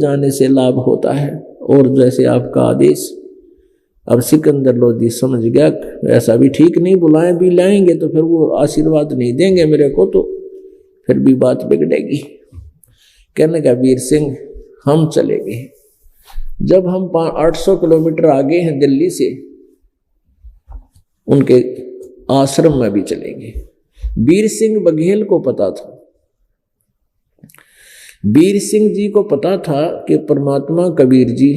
जाने से लाभ होता है, और जैसे आपका आदेश। अब सिकंदर लोधी समझ गया ऐसा भी ठीक नहीं, बुलाएं भी लाएंगे तो फिर वो आशीर्वाद नहीं देंगे मेरे को, तो फिर भी बात बिगड़ेगी। कहने लगा वीर सिंह हम चलेंगे, जब हम 800 किलोमीटर आगे हैं दिल्ली से, उनके आश्रम में भी चलेंगे। वीर सिंह बघेल को पता था, वीर सिंह जी को पता था कि परमात्मा कबीर जी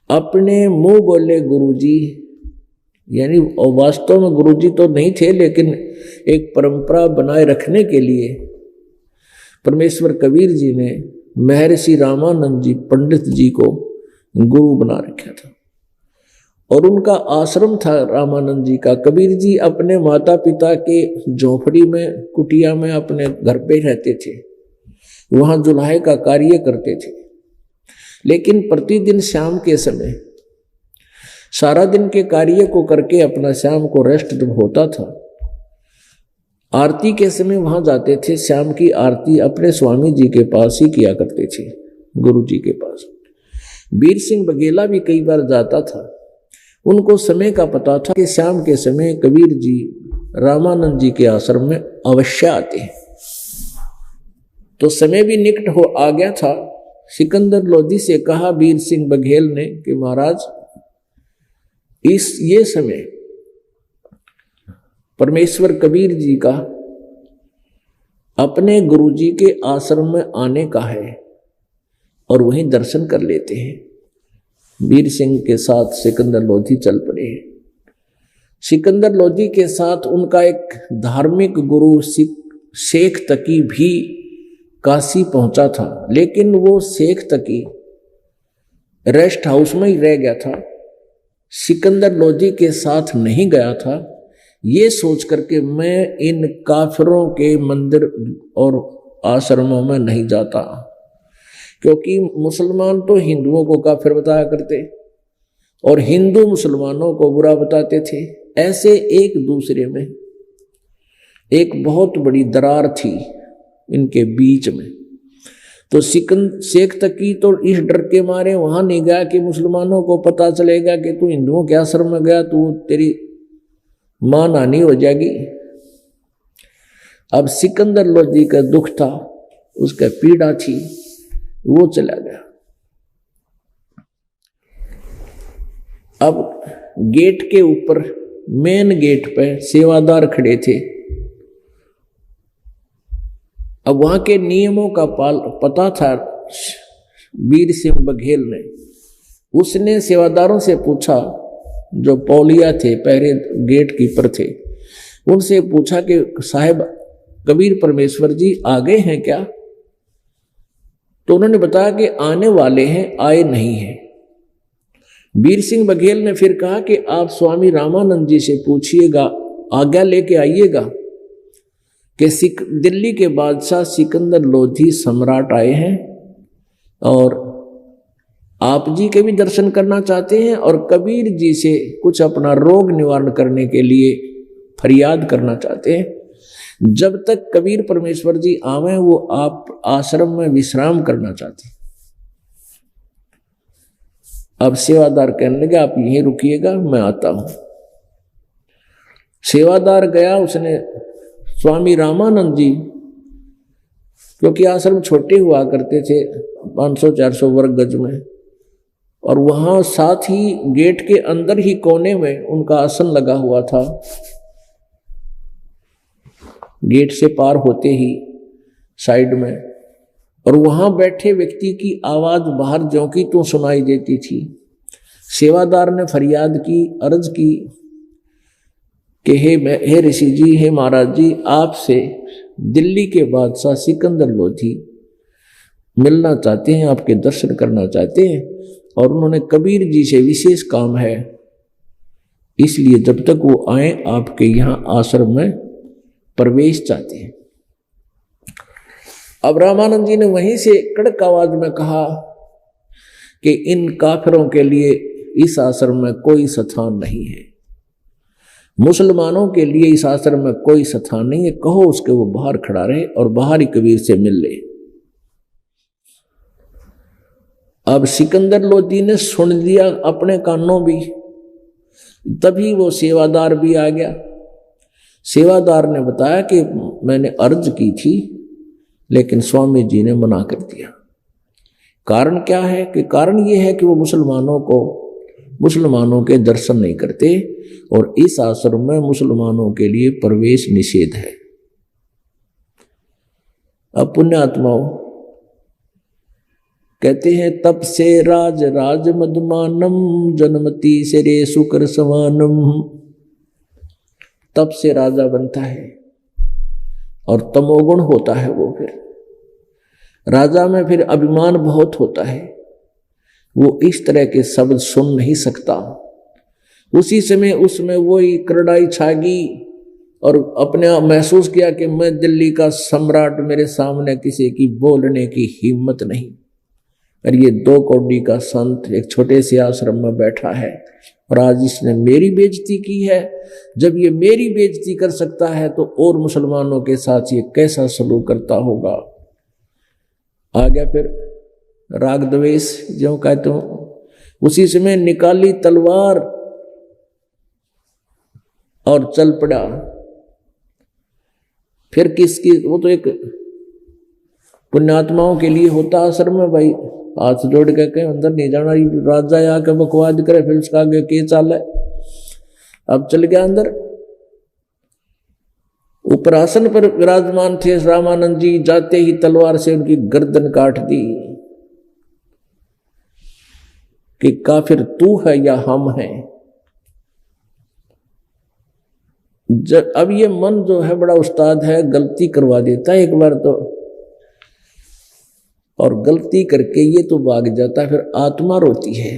अपने मुंह बोले गुरुजी, यानी वास्तव में गुरुजी तो नहीं थे, लेकिन एक परंपरा बनाए रखने के लिए परमेश्वर कबीर जी ने महर्षि रामानंद जी पंडित जी को गुरु बना रखा था, और उनका आश्रम था रामानंद जी का। कबीर जी अपने माता पिता के झोपड़ी में, कुटिया में अपने घर पे रहते थे, वहां जुल्हे का कार्य करते थे, लेकिन प्रतिदिन शाम के समय सारा दिन के कार्य को करके अपना शाम को रेस्ट जब होता था, आरती के समय वहां जाते थे। शाम की आरती अपने स्वामी जी के पास ही किया करते थे, गुरु जी के पास। वीर सिंह बघेला भी कई बार जाता था, उनको समय का पता था कि शाम के समय कबीर जी रामानंद जी के आश्रम में अवश्य आते हैं, तो समय भी निकट हो आ गया था। सिकंदर लोधी से कहा वीर सिंह बघेल ने कि महाराज ये समय परमेश्वर कबीर जी का अपने गुरु जी के आश्रम में आने का है, और वहीं दर्शन कर लेते हैं। वीर सिंह के साथ सिकंदर लोधी चल पड़े। सिकंदर लोधी के साथ उनका एक धार्मिक गुरु शेख तकी भी काशी पहुंचा था, लेकिन वो शेख तकी रेस्ट हाउस में ही रह गया था, सिकंदर लोधी के साथ नहीं गया था। ये सोच करके मैं इन काफिरों के मंदिर और आश्रमों में नहीं जाता, क्योंकि मुसलमान तो हिंदुओं को काफिर बताया करते और हिंदू मुसलमानों को बुरा बताते थे। ऐसे एक दूसरे में एक बहुत बड़ी दरार थी इनके बीच में। तो शेख तकी तो इस डर के मारे वहां नहीं गया कि मुसलमानों को पता चलेगा कि तू हिंदुओं के आश्रम में गया, तू तेरी मां नानी हो जाएगी। अब सिकंदर लोधी का दुख था, उसका पीड़ा थी, वो चला गया। अब गेट के ऊपर, मेन गेट पे सेवादार खड़े थे। अब वहां के नियमों का पता था वीर सिंह बघेल ने। उसने सेवादारों से पूछा, जो पौलिया थे, पहरे गेट कीपर थे, उनसे पूछा कि साहब कबीर परमेश्वर जी आ गए हैं क्या? तो उन्होंने बताया कि आने वाले हैं, आए नहीं हैं। वीर सिंह बघेल ने फिर कहा कि आप स्वामी रामानंद जी से पूछिएगा, आज्ञा लेके आइएगा कि दिल्ली के बादशाह सिकंदर लोधी सम्राट आए हैं और आप जी के भी दर्शन करना चाहते हैं, और कबीर जी से कुछ अपना रोग निवारण करने के लिए फरियाद करना चाहते हैं। जब तक कबीर परमेश्वर जी आवे वो आप आश्रम में विश्राम करना चाहते हैं। अब सेवादार कहने लगे आप यहीं रुकिएगा, मैं आता हूं। सेवादार गया, उसने स्वामी रामानंद जी, क्योंकि आश्रम छोटे हुआ करते थे 500-400 वर्ग गज में, और वहां साथ ही गेट के अंदर ही कोने में उनका आसन लगा हुआ था। गेट से पार होते ही साइड में, और वहां बैठे व्यक्ति की आवाज बाहर ज्यों की त्यों सुनाई देती थी। सेवादार ने फरियाद की, अर्ज की कि हे ऋषि जी, हे महाराज जी, आपसे दिल्ली के बादशाह सिकंदर लोधी मिलना चाहते हैं, आपके दर्शन करना चाहते हैं, और उन्होंने कबीर जी से विशेष काम है, इसलिए जब तक वो आए आपके यहाँ आश्रम में प्रवेश चाहते हैं। अब रामानंद जी ने वहीं से कड़क आवाज में कहा कि इन काफिरों के लिए इस आश्रम में कोई स्थान नहीं है, मुसलमानों के लिए इस आश्रम में कोई स्थान नहीं है, कहो उसके वो बाहर खड़ा रहे और बाहर ही कबीर से मिल ले। अब सिकंदर लोधी ने सुन लिया अपने कानों भी, तभी वो सेवादार भी आ गया। सेवादार ने बताया कि मैंने अर्ज की थी लेकिन स्वामी जी ने मना कर दिया। कारण क्या है? कि कारण ये है कि वो मुसलमानों के दर्शन नहीं करते और इस आश्रम में मुसलमानों के लिए प्रवेश निषेध है। अब पुण्यात्माओं कहते हैं तप से राज मधुमानम जन्मती सिरे शुक्र समानम। तप से राजा बनता है और तमोगुण होता है वो, फिर राजा में फिर अभिमान बहुत होता है, वो इस तरह के शब्द सुन नहीं सकता। उसी समय उसमें वही करड़ाई छागी और अपने आप महसूस किया कि मैं दिल्ली का सम्राट, मेरे सामने किसी की बोलने की हिम्मत नहीं। और ये 2 कौड़ी का संत एक छोटे से आश्रम में बैठा है और आज इसने मेरी बेइज्जती की है। जब ये मेरी बेइज्जती कर सकता है तो और मुसलमानों के साथ ये कैसा सलूक करता होगा। आ गया फिर राग द्वेष जो कहते हो। उसी समय निकाली तलवार और चल पड़ा। फिर किसकी, वो तो एक पुण्यात्माओं के लिए होता आश्रम में भाई, हाथ जोड़ के कहे अंदर नहीं जाना, राजा आके बकवाद करे फिर उसका आगे के चाल है। अब चल गया अंदर। ऊपर आसन पर विराजमान थे रामानंद जी, जाते ही तलवार से उनकी गर्दन काट दी कि काफिर तू है या हम हैं। अब ये मन जो है बड़ा उस्ताद है, गलती करवा देता है एक बार तो, और गलती करके ये तो भाग जाता है, फिर आत्मा रोती है।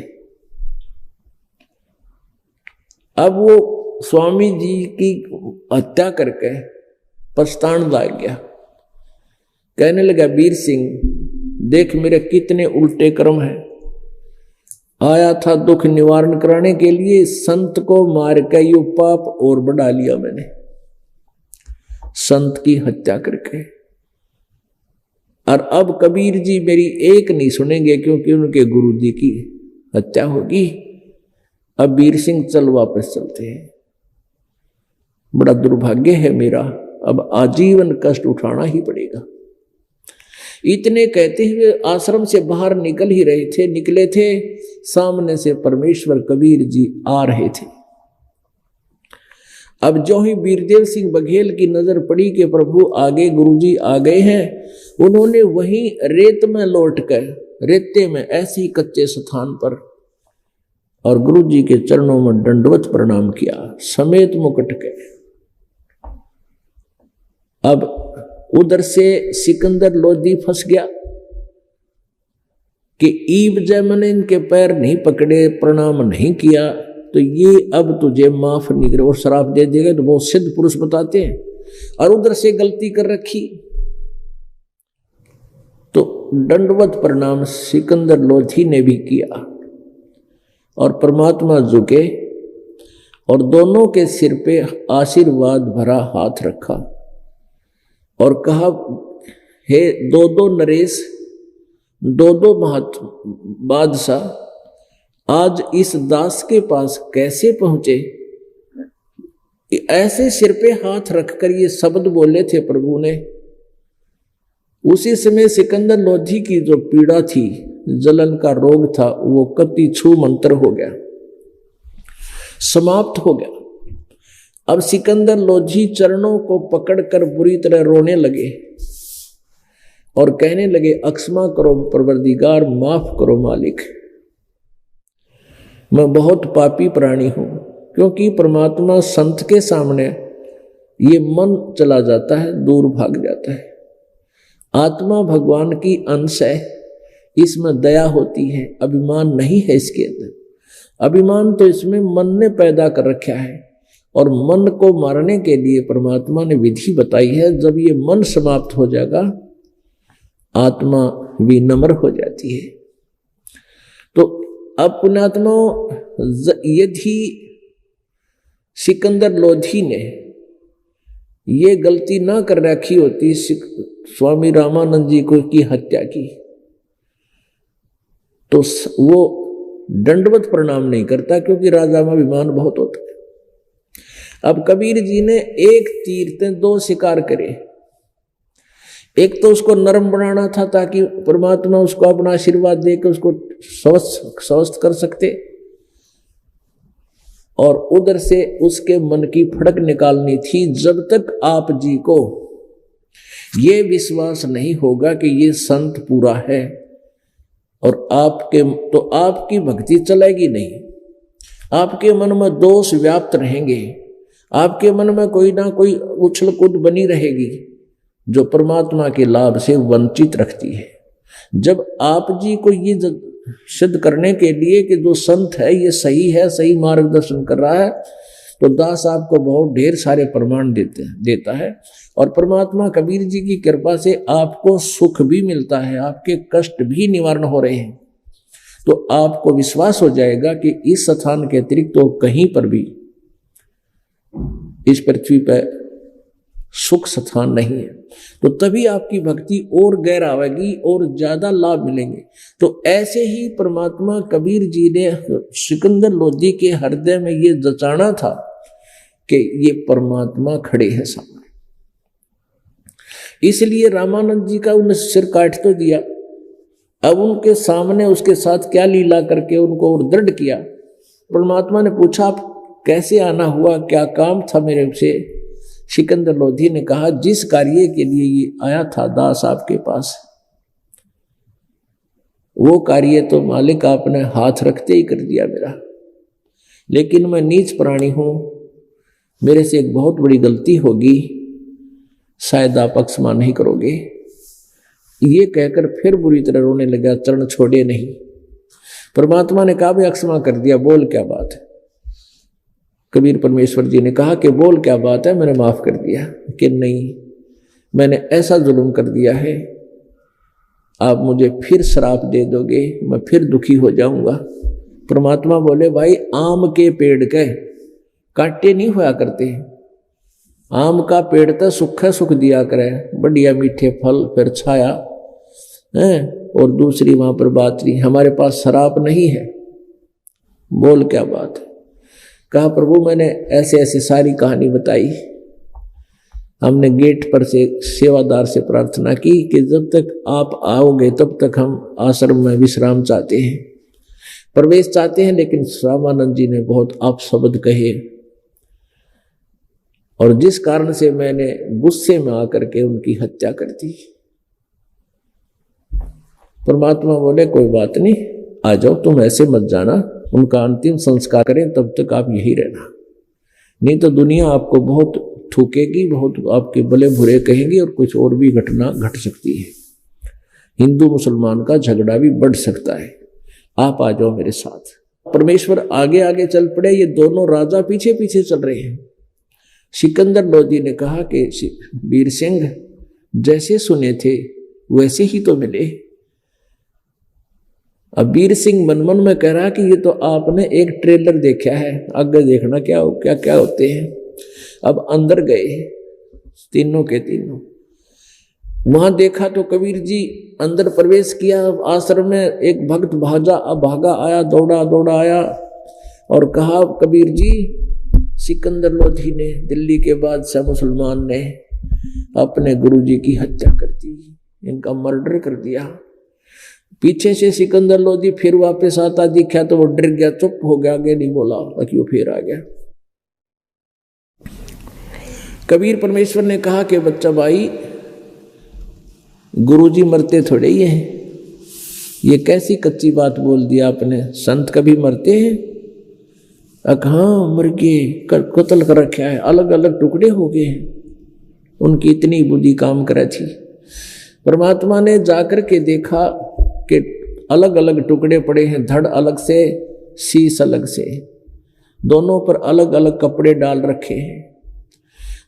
अब वो स्वामी जी की हत्या करके पछतान लग गया। कहने लगा वीर सिंह देख मेरे कितने उल्टे कर्म हैं। आया था दुख निवारण कराने के लिए, संत को मार के ये पाप और बढ़ा लिया मैंने, संत की हत्या करके। और अब कबीर जी मेरी एक नहीं सुनेंगे क्योंकि उनके गुरु जी की हत्या होगी। अब वीर सिंह चल वापस चलते हैं। बड़ा दुर्भाग्य है मेरा, अब आजीवन कष्ट उठाना ही पड़ेगा। इतने कहते हुए आश्रम से बाहर निकले थे, सामने से परमेश्वर कबीर जी आ रहे थे। अब जो ही वीरदेव सिंह बघेल की नजर पड़ी कि प्रभु आगे गुरुजी आ गए हैं, उन्होंने वहीं रेत में लौटकर, रेते में ऐसे ही कच्चे स्थान पर, और गुरुजी के चरणों में दंडवत प्रणाम किया समेत मुकुट के। अब उधर से सिकंदर लोधी फंस गया कि ईब जैमन ने इनके पैर नहीं पकड़े, प्रणाम नहीं किया तो ये अब तुझे माफ नहीं करे और श्राप दे देगा। तो बहुत सिद्ध पुरुष बताते हैं। और उधर से गलती कर रखी तो दंडवत प्रणाम सिकंदर लोधी ने भी किया और परमात्मा झुके और दोनों के सिर पे आशीर्वाद भरा हाथ रखा और कहा हे दो नरेश, दो बादशाह, आज इस दास के पास कैसे पहुंचे? ऐसे सिर पे हाथ रखकर ये शब्द बोले थे प्रभु ने। उसी समय सिकंदर लोधी की जो पीड़ा थी, जलन का रोग था, वो कति छू मंत्र हो गया, समाप्त हो गया। अब सिकंदर लोधी चरणों को पकड़कर बुरी तरह रोने लगे और कहने लगे अक्षमा करो परवरदिगार, माफ करो मालिक, मैं बहुत पापी प्राणी हूं। क्योंकि परमात्मा संत के सामने ये मन चला जाता है, दूर भाग जाता है। आत्मा भगवान की अंश है, इसमें दया होती है, अभिमान नहीं है इसके अंदर। अभिमान तो इसमें मन ने पैदा कर रखा है और मन को मारने के लिए परमात्मा ने विधि बताई है। जब ये मन समाप्त हो जाएगा, आत्मा विनम्र हो जाती है। तो अब पुण्यात्मा, यदि सिकंदर लोधी ने ये गलती ना कर रखी होती, स्वामी रामानंद जी को की हत्या की, तो वो दंडवत प्रणाम नहीं करता, क्योंकि राजा में अभिमान बहुत होता है। अब कबीर जी ने एक तीर से दो शिकार करे। एक तो उसको नरम बनाना था ताकि परमात्मा उसको अपना आशीर्वाद देकर उसको स्वस्थ कर सकते, और उधर से उसके मन की फड़क निकालनी थी। जब तक आप जी को ये विश्वास नहीं होगा कि ये संत पूरा है और आपके, तो आपकी भक्ति चलेगी नहीं। आपके मन में दोष व्याप्त रहेंगे, आपके मन में कोई ना कोई उछल कूद बनी रहेगी जो परमात्मा के लाभ से वंचित रखती है। जब आप जी को ये सिद्ध करने के लिए कि जो संत है ये सही है, सही मार्गदर्शन कर रहा है, तो दास आपको बहुत ढेर सारे प्रमाण देता है। और परमात्मा कबीर जी की कृपा से आपको सुख भी मिलता है, आपके कष्ट भी निवारण हो रहे हैं। तो आपको विश्वास हो जाएगा कि इस स्थान के अतिरिक्त तो कहीं पर भी इस पृथ्वी पर सुख स्थान नहीं है। तो तभी आपकी भक्ति और गहरा आवेगी और ज्यादा लाभ मिलेंगे। तो ऐसे ही परमात्मा कबीर जी ने सिकंदर लोधी के हृदय में ये जचाना था कि ये परमात्मा खड़े हैं सामने। इसलिए रामानंद जी का उन्हें सिर काट तो दिया, अब उनके सामने उसके साथ क्या लीला करके उनको और दृढ़ किया। परमात्मा ने पूछा आप कैसे आना हुआ, क्या काम था मेरे से? सिकंदर लोधी ने कहा जिस कार्य के लिए ये आया था दास आपके पास, वो कार्य तो मालिक आपने हाथ रखते ही कर दिया मेरा। लेकिन मैं नीच प्राणी हूं, मेरे से एक बहुत बड़ी गलती होगी, शायद आप अक्षमा नहीं करोगे। ये कहकर फिर बुरी तरह रोने लगा, चरण छोड़े नहीं। परमात्मा ने कहा भी अक्षमा कर दिया, बोल क्या बात है? कबीर परमेश्वर जी ने कहा कि बोल क्या बात है, मैंने माफ कर दिया। कि नहीं, मैंने ऐसा जुल्म कर दिया है, आप मुझे फिर श्राप दे दोगे, मैं फिर दुखी हो जाऊंगा। परमात्मा बोले भाई आम के पेड़ के कांटे नहीं होया करते, आम का पेड़ तो सुख दिया करे, बढ़िया मीठे फल, फिर छाया है, और दूसरी वहां पर बात नहीं, हमारे पास श्राप नहीं है। बोल क्या बात है? कहा प्रभु मैंने ऐसे ऐसे सारी कहानी बताई। हमने गेट पर से सेवादार से प्रार्थना की कि जब तक आप आओगे तब तक हम आश्रम में विश्राम चाहते हैं, प्रवेश चाहते हैं। लेकिन रामानंद जी ने बहुत अपशब्द कहे, और जिस कारण से मैंने गुस्से में आकर के उनकी हत्या कर दी। परमात्मा बोले कोई बात नहीं, आ जाओ, तुम ऐसे मत जाना, उनका अंतिम संस्कार करें तब तक आप यही रहना, नहीं तो दुनिया आपको बहुत थूकेगी, बहुत आपके भले बुरे कहेंगे, और कुछ और भी घटना घट सकती है। हिंदू मुसलमान का झगड़ा भी बढ़ सकता है, आप आ जाओ मेरे साथ। परमेश्वर आगे आगे चल पड़े, ये दोनों राजा पीछे पीछे चल रहे हैं। सिकंदर लोधी ने कहा कि वीर सिंह जैसे सुने थे वैसे ही तो मिले। अब वीर सिंह मन मन में कह रहा कि ये तो आपने एक ट्रेलर देखा है, आगे देखना क्या क्या क्या होते हैं। अब अंदर गए तीनों के तीनों, वहां देखा तो कबीर जी अंदर प्रवेश किया आश्रम में। एक भक्त भागा आया, दौड़ा आया और कहा कबीर जी सिकंदर लोधी ने, दिल्ली के बादशाह मुसलमान ने अपने गुरुजी की हत्या कर दी, इनका मर्डर कर दिया। पीछे से सिकंदर लोधी फिर वापस आता दिखा तो वो डर गया, चुप हो गया, आगे नहीं बोला, ताकि वो फिर आ गया। कबीर परमेश्वर ने कहा कि बच्चा भाई गुरुजी मरते थोड़े ही हैं, ये कैसी कच्ची बात बोल दिया आपने, संत कभी मरते हैं? हाँ मर गए, कत्ल कर रखा है, अलग अलग टुकड़े हो गए हैं, उनकी इतनी बुद्धि काम करे थी। परमात्मा ने जाकर के देखा कि अलग अलग टुकड़े पड़े हैं, धड़ अलग से, शीश अलग से, दोनों पर अलग अलग कपड़े डाल रखे हैं।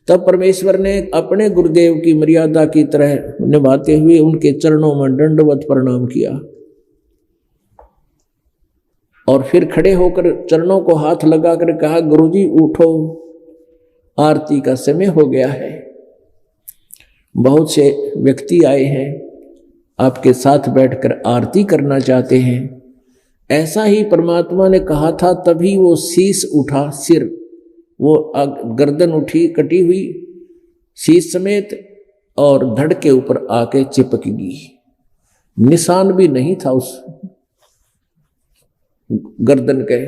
तब परमेश्वर ने अपने गुरुदेव की मर्यादा की तरह निभाते हुए उनके चरणों में दंडवत प्रणाम किया, और फिर खड़े होकर चरणों को हाथ लगाकर कहा गुरुजी उठो, आरती का समय हो गया है। बहुत से व्यक्ति आए हैं, आपके साथ बैठकर आरती करना चाहते हैं, ऐसा ही परमात्मा ने कहा था, तभी वो शीश उठा, सिर, वो गर्दन उठी कटी हुई शीश समेत, और धड़ के ऊपर आके चिपक गई। निशान भी नहीं था उस गर्दन के।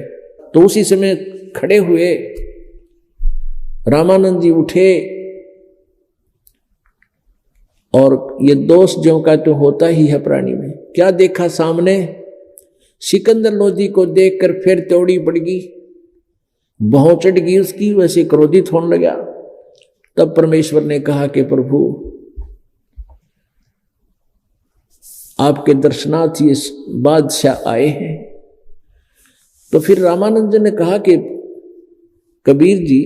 तो उसी समय खड़े हुए रामानंद जी उठे, और ये दोष ज्यों का तो होता ही है प्राणी में। क्या देखा सामने? सिकंदर लोधी को देखकर फिर त्योड़ी पड़ गई, भौं चढ़ गई उसकी, वैसे क्रोधित होने लगा। तब परमेश्वर ने कहा कि प्रभु आपके दर्शनार्थ ये बादशाह आए हैं। तो फिर रामानंद जी ने कहा कि कबीर जी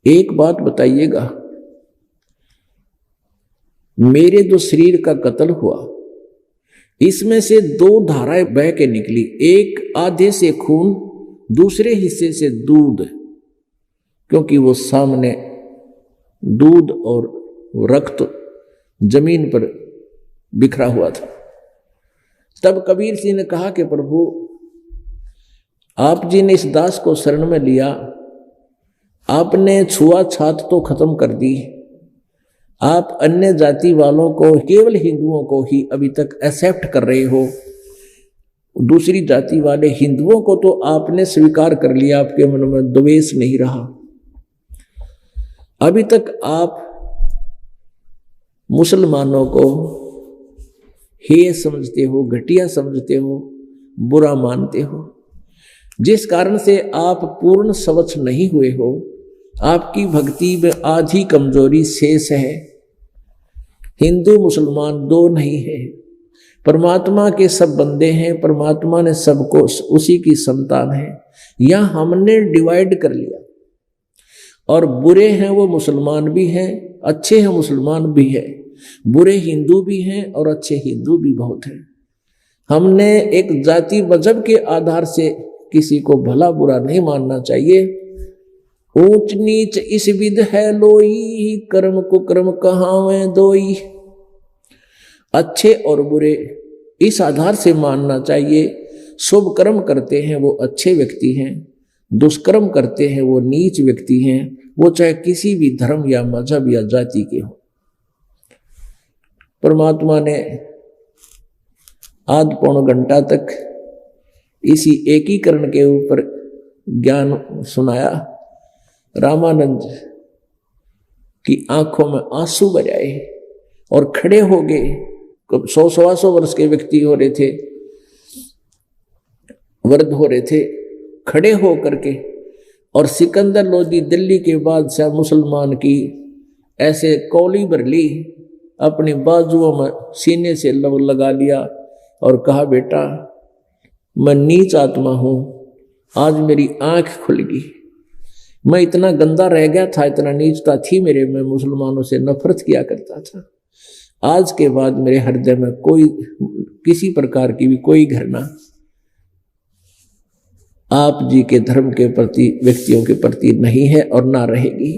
एक बात बताइएगा, मेरे जो शरीर का कत्ल हुआ इसमें से दो धाराएं बह के निकली, एक आधे से खून, दूसरे हिस्से से दूध, क्योंकि वो सामने दूध और रक्त जमीन पर बिखरा हुआ था। तब कबीर जी ने कहा कि प्रभु आप जी ने इस दास को शरण में लिया, आपने छुआछात तो खत्म कर दी, आप अन्य जाति वालों को, केवल हिंदुओं को ही अभी तक एक्सेप्ट कर रहे हो, दूसरी जाति वाले हिंदुओं को तो आपने स्वीकार कर लिया, आपके मन में द्वेष नहीं रहा। अभी तक आप मुसलमानों को हेय समझते हो, घटिया समझते हो, बुरा मानते हो, जिस कारण से आप पूर्ण स्वच्छ नहीं हुए हो। आपकी भक्ति में आधी कमजोरी शेष है। हिंदू मुसलमान दो नहीं है, परमात्मा के सब बंदे हैं, परमात्मा ने सबको उसी की संतान है। यह हमने डिवाइड कर लिया, और बुरे हैं वो मुसलमान भी हैं, अच्छे हैं मुसलमान भी है, बुरे हिंदू भी हैं और अच्छे हिंदू भी बहुत हैं। हमने एक जाति मजहब के आधार से किसी को भला बुरा नहीं मानना चाहिए। ऊंच नीच इस विध है लोई, कर्म कुकर्म कहावे दोई। अच्छे और बुरे इस आधार से मानना चाहिए। शुभ कर्म करते हैं वो अच्छे व्यक्ति हैं, दुष्कर्म करते हैं वो नीच व्यक्ति हैं, वो चाहे किसी भी धर्म या मजहब या जाति के हो। परमात्मा ने आध पौन घंटा तक इसी एकीकरण के ऊपर ज्ञान सुनाया। रामानंद की आंखों में आंसू बजाए और खड़े हो गए। 100-125 वर्ष के व्यक्ति हो रहे थे, वृद्ध हो रहे थे, खड़े हो करके। और सिकंदर लोधी दिल्ली के बादशाह मुसलमान की ऐसे कौली भर ली, अपनी बाजुओं में सीने से लगा लिया और कहा, बेटा मैं नीच आत्मा हूं, आज मेरी आंख खुल गई। मैं इतना गंदा रह गया था, इतना नीचता थी मेरे में, मुसलमानों से नफरत किया करता था। आज के बाद मेरे हृदय में कोई किसी प्रकार की भी कोई घृणा आप जी के धर्म के प्रति, व्यक्तियों के प्रति नहीं है और ना रहेगी।